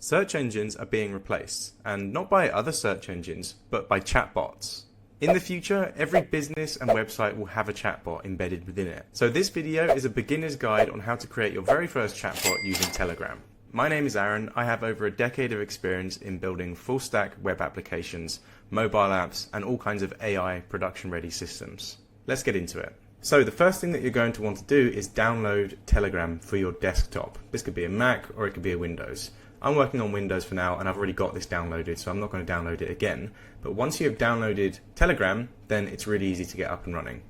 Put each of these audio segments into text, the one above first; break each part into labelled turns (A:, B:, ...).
A: Search engines are being replaced, and not by other search engines, but by chatbots. In the future, every business and website will have a chatbot embedded within it. So this video is a beginner's guide on how to create your very first chatbot using Telegram. My name is Arun. I have over a decade of experience in building full-stack web applications, mobile apps, and all kinds of AI production-ready systems. Let's get into it. So the first thing that you're going to want to do is download Telegram for your desktop. This could be a Mac or it could be a Windows. I'm working on Windows for now and I've already got this downloaded, so I'm not going to download it again. But once you have downloaded Telegram, then it's really easy to get up and running.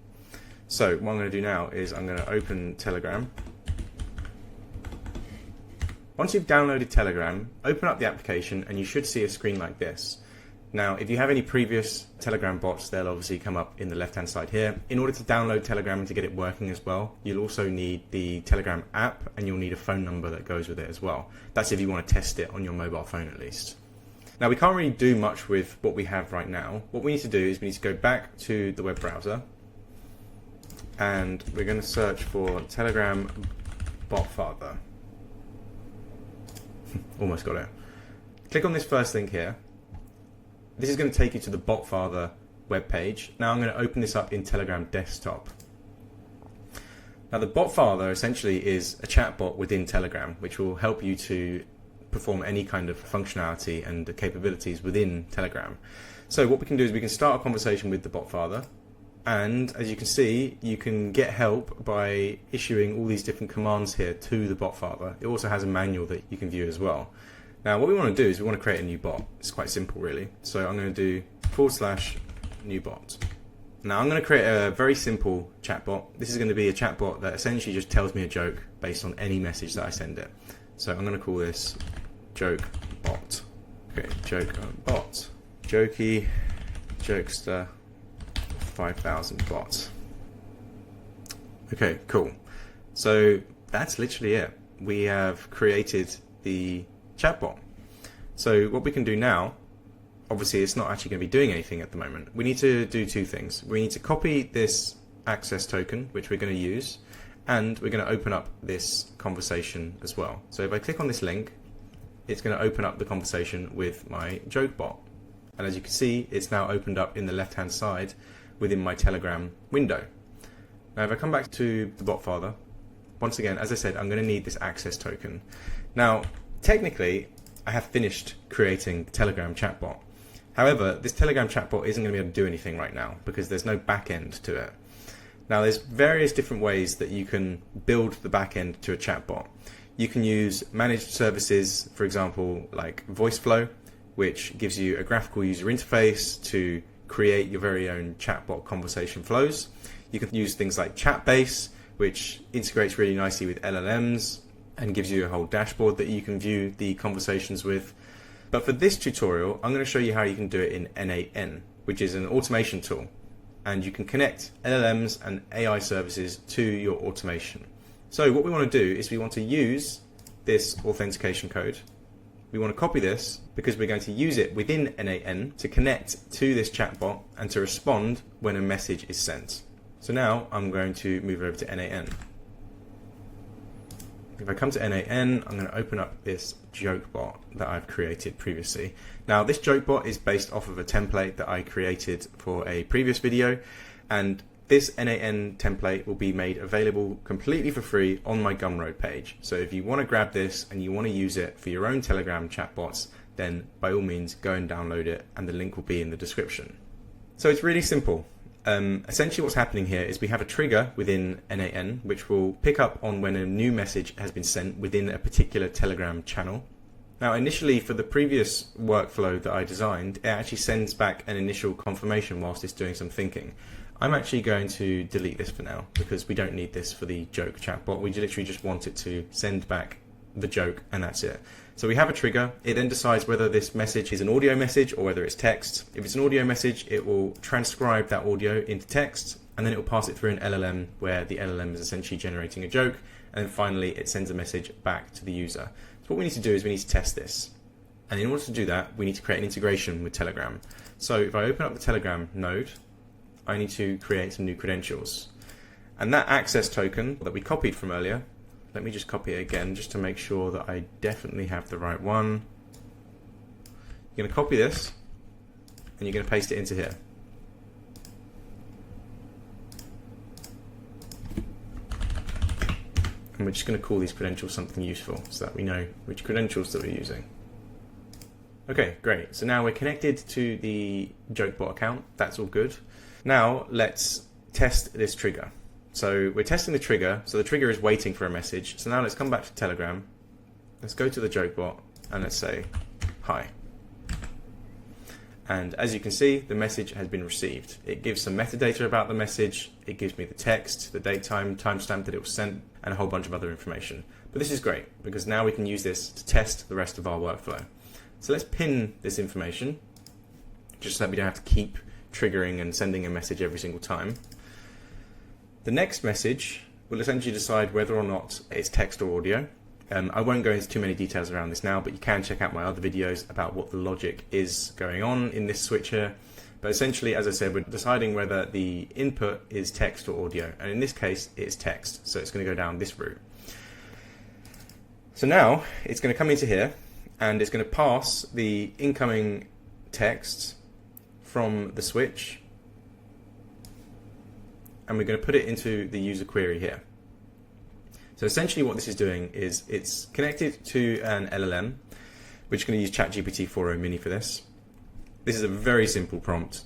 A: So what I'm going to do now is I'm going to open Telegram. Once you've downloaded Telegram, open up the application and you should see a screen like this. Now, if you have any previous Telegram bots, they'll obviously come up in the left-hand side here. In order to download Telegram and to get it working as well, you'll also need the Telegram app and you'll need a phone number that goes with it as well. That's if you want to test it on your mobile phone at least. Now, we can't really do much with what we have right now. What we need to do is we need to go back to the web browser and we're going to search for Telegram Botfather. Almost got it. Click on this first link here. This is going to take you to the Botfather webpage. Now I'm going to open this up in Telegram desktop. Now the Botfather essentially is a chatbot within Telegram, which will help you to perform any kind of functionality and capabilities within Telegram. So what we can do is we can start a conversation with the Botfather, and as you can see, you can get help by issuing all these different commands here to the Botfather. It also has a manual that you can view as well. Now what we want to do is we want to create a new bot. It's quite simple really. So I'm going to do /new bot. Now I'm going to create a very simple chatbot. This is going to be a chatbot that essentially just tells me a joke based on any message that I send it. So I'm going to call this joke bot. Okay, joke bot. Jokey jokester 5000 bots. Okay, cool. So that's literally it. We have created the chatbot. So what we can do now, obviously it's not actually going to be doing anything at the moment. We need to do two things. We need to copy this access token, which we're going to use, and we're going to open up this conversation as well. So if I click on this link, it's going to open up the conversation with my joke bot. And as you can see, it's now opened up in the left-hand side within my Telegram window. Now if I come back to the Botfather, once again, as I said, I'm going to need this access token. Now, technically, I have finished creating the Telegram chatbot. However, this Telegram chatbot isn't going to be able to do anything right now because there's no backend to it. Now, there's various different ways that you can build the backend to a chatbot. You can use managed services, for example, like VoiceFlow, which gives you a graphical user interface to create your very own chatbot conversation flows. You can use things like Chatbase, which integrates really nicely with LLMs and gives you a whole dashboard that you can view the conversations with. But for this tutorial, I'm going to show you how you can do it in N8N, which is an automation tool. And you can connect LLMs and AI services to your automation. So what we want to do is we want to use this authentication code. We want to copy this because we're going to use it within N8N to connect to this chatbot and to respond when a message is sent. So now I'm going to move over to N8N. If I come to N8N, I'm going to open up this joke bot that I've created previously. Now this joke bot is based off of a template that I created for a previous video, and this N8N template will be made available completely for free on my Gumroad page. So if you want to grab this and you want to use it for your own Telegram chatbots, then by all means go and download it, and the link will be in the description. So it's really simple. Essentially what's happening here is we have a trigger within N8N which will pick up on when a new message has been sent within a particular Telegram channel. Now initially for the previous workflow that I designed, it actually sends back an initial confirmation whilst it's doing some thinking. I'm actually going to delete this for now because we don't need this for the joke chatbot. We literally just want it to send back the joke and that's it. So we have a trigger. It then decides whether this message is an audio message or whether it's text. If it's an audio message, it will transcribe that audio into text and then it will pass it through an LLM where the LLM is essentially generating a joke, and then finally it sends a message back to the user. So what we need to do is we need to test this. And in order to do that, we need to create an integration with Telegram. So if I open up the Telegram node, I need to create some new credentials. And that access token that we copied from earlier, let me just copy it again just to make sure that I definitely have the right one. You're going to copy this and you're going to paste it into here. And we're just going to call these credentials something useful so that we know which credentials that we're using. Okay, great. So now we're connected to the Chatbot account. That's all good. Now let's test this trigger. So we're testing the trigger. So the trigger is waiting for a message. So now let's come back to Telegram. Let's go to the Chatbot and let's say hi. And as you can see, the message has been received. It gives some metadata about the message. It gives me the text, the date, timestamp that it was sent, and a whole bunch of other information. But this is great because now we can use this to test the rest of our workflow. So let's pin this information just so that we don't have to keep triggering and sending a message every single time. The next message will essentially decide whether or not it's text or audio. I won't go into too many details around this now, but you can check out my other videos about what the logic is going on in this switch here. But essentially, as I said, we're deciding whether the input is text or audio. And in this case, it's text. So it's going to go down this route. So now it's going to come into here and it's going to pass the incoming text from the switch. And we're going to put it into the user query here. So essentially what this is doing is it's connected to an LLM, which is going to use ChatGPT 4o Mini for this. This is a very simple prompt.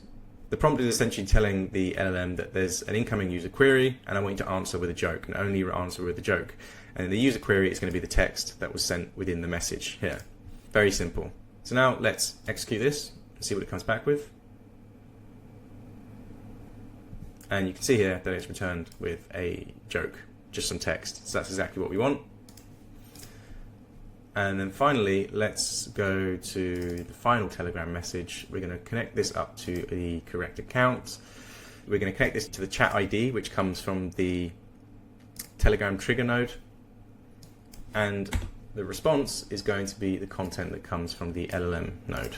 A: The prompt is essentially telling the LLM that there's an incoming user query and I want you to answer with a joke and only answer with a joke. And the user query is going to be the text that was sent within the message here. Very simple. So now let's execute this and see what it comes back with. And you can see here that it's returned with a joke. Just some text. So that's exactly what we want. And then finally, let's go to the final Telegram message. We're going to connect this up to the correct account. We're going to connect this to the chat ID, which comes from the Telegram trigger node. And the response is going to be the content that comes from the LLM node.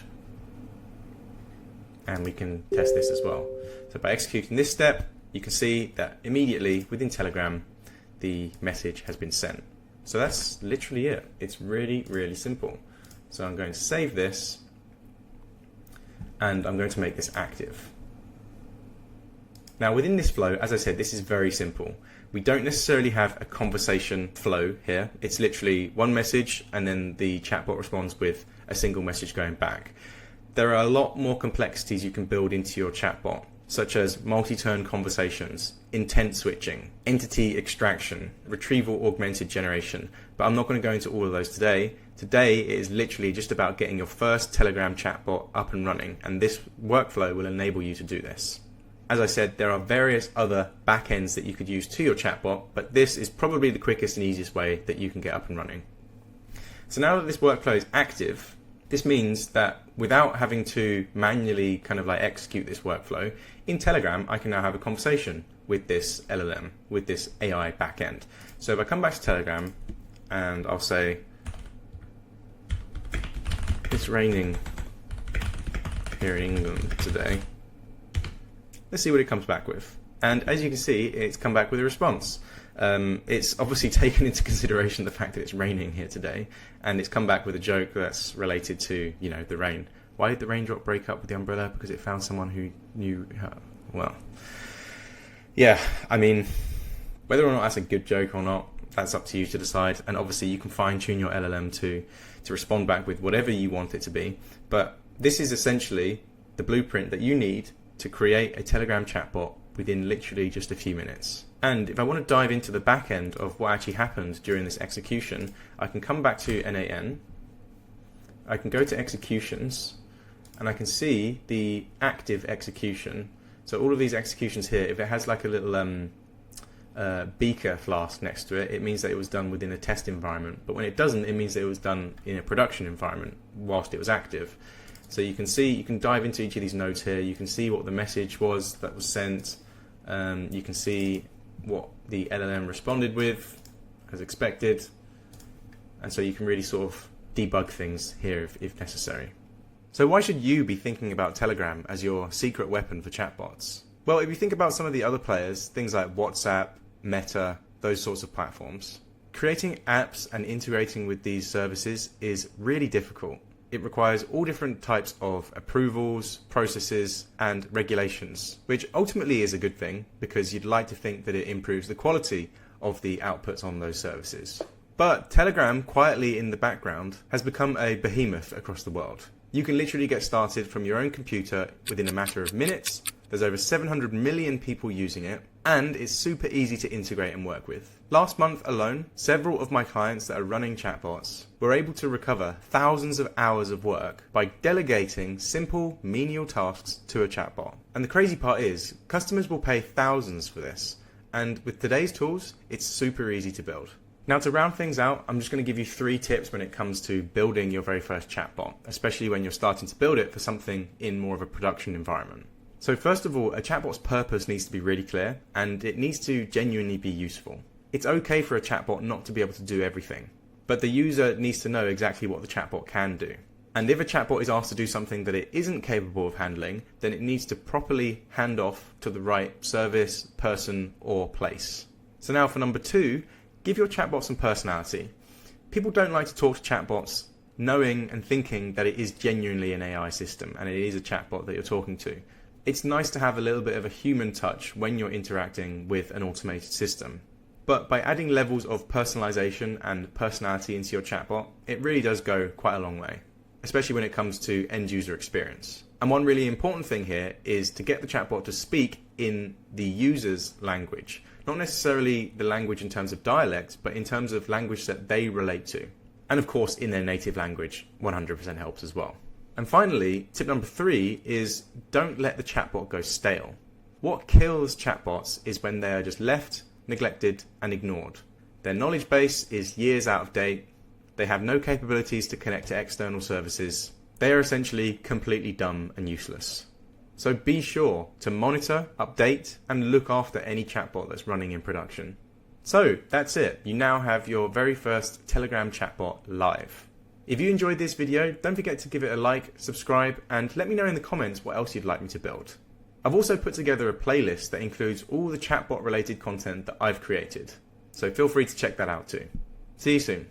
A: And we can test this as well. So by executing this step, you can see that immediately within Telegram, the message has been sent. So that's literally it. It's really, really simple. So I'm going to save this and I'm going to make this active. Now within this flow, as I said, this is very simple. We don't necessarily have a conversation flow here. It's literally one message and then the chatbot responds with a single message going back. There are a lot more complexities you can build into your chatbot, such as multi-turn conversations, intent switching, entity extraction, retrieval augmented generation. But I'm not going to go into all of those today. Today it is literally just about getting your first Telegram chatbot up and running, and this workflow will enable you to do this. As I said, there are various other backends that you could use to your chatbot, but this is probably the quickest and easiest way that you can get up and running. So now that this workflow is active, this means that without having to manually kind of like execute this workflow, in Telegram, I can now have a conversation with this LLM, with this AI backend. So if I come back to Telegram and I'll say, it's raining here in England today. Let's see what it comes back with. And as you can see, it's come back with a response. It's obviously taken into consideration the fact that it's raining here today, and it's come back with a joke that's related to, you know, the rain. Why did the raindrop break up with the umbrella? Because it found someone who knew her. Well, yeah, I mean, whether or not that's a good joke or not, that's up to you to decide. And obviously you can fine tune your LLM to respond back with whatever you want it to be. But this is essentially the blueprint that you need to create a Telegram chatbot within literally just a few minutes. And if I want to dive into the back end of what actually happened during this execution, I can come back to NAN, I can go to executions, and I can see the active execution. So all of these executions here, if it has like a little beaker flask next to it, it means that it was done within a test environment. But when it doesn't, it means that it was done in a production environment whilst it was active. So you can see, you can dive into each of these nodes here. You can see what the message was that was sent. You can see what the LLM responded with, as expected. And so you can really sort of debug things here if necessary. So why should you be thinking about Telegram as your secret weapon for chatbots? Well, if you think about some of the other players, things like WhatsApp, Meta, those sorts of platforms, creating apps and integrating with these services is really difficult. It requires all different types of approvals, processes, and regulations, which ultimately is a good thing because you'd like to think that it improves the quality of the outputs on those services. But Telegram, quietly in the background, has become a behemoth across the world. You can literally get started from your own computer within a matter of minutes. There's over 700 million people using it, and it's super easy to integrate and work with. Last month alone, several of my clients that are running chatbots were able to recover thousands of hours of work by delegating simple, menial tasks to a chatbot. And the crazy part is, customers will pay thousands for this, and with today's tools, it's super easy to build. Now, to round things out, I'm just going to give you 3 tips when it comes to building your very first chatbot, especially when you're starting to build it for something in more of a production environment. So first of all, a chatbot's purpose needs to be really clear, and it needs to genuinely be useful. It's okay for a chatbot not to be able to do everything, but the user needs to know exactly what the chatbot can do. And if a chatbot is asked to do something that it isn't capable of handling, then it needs to properly hand off to the right service, person, or place. So now for number 2, give your chatbot some personality. People don't like to talk to chatbots knowing and thinking that it is genuinely an AI system and it is a chatbot that you're talking to. It's nice to have a little bit of a human touch when you're interacting with an automated system. But by adding levels of personalization and personality into your chatbot, it really does go quite a long way, especially when it comes to end user experience. And one really important thing here is to get the chatbot to speak in the user's language. Not necessarily the language in terms of dialect, but in terms of language that they relate to. And of course, in their native language, 100% helps as well. And finally, tip number 3 is don't let the chatbot go stale. What kills chatbots is when they are just left, neglected, and ignored. Their knowledge base is years out of date. They have no capabilities to connect to external services. They are essentially completely dumb and useless. So be sure to monitor, update, and look after any chatbot that's running in production. So that's it. You now have your very first Telegram chatbot live. If you enjoyed this video, don't forget to give it a like, subscribe, and let me know in the comments what else you'd like me to build. I've also put together a playlist that includes all the chatbot related content that I've created. So feel free to check that out too. See you soon.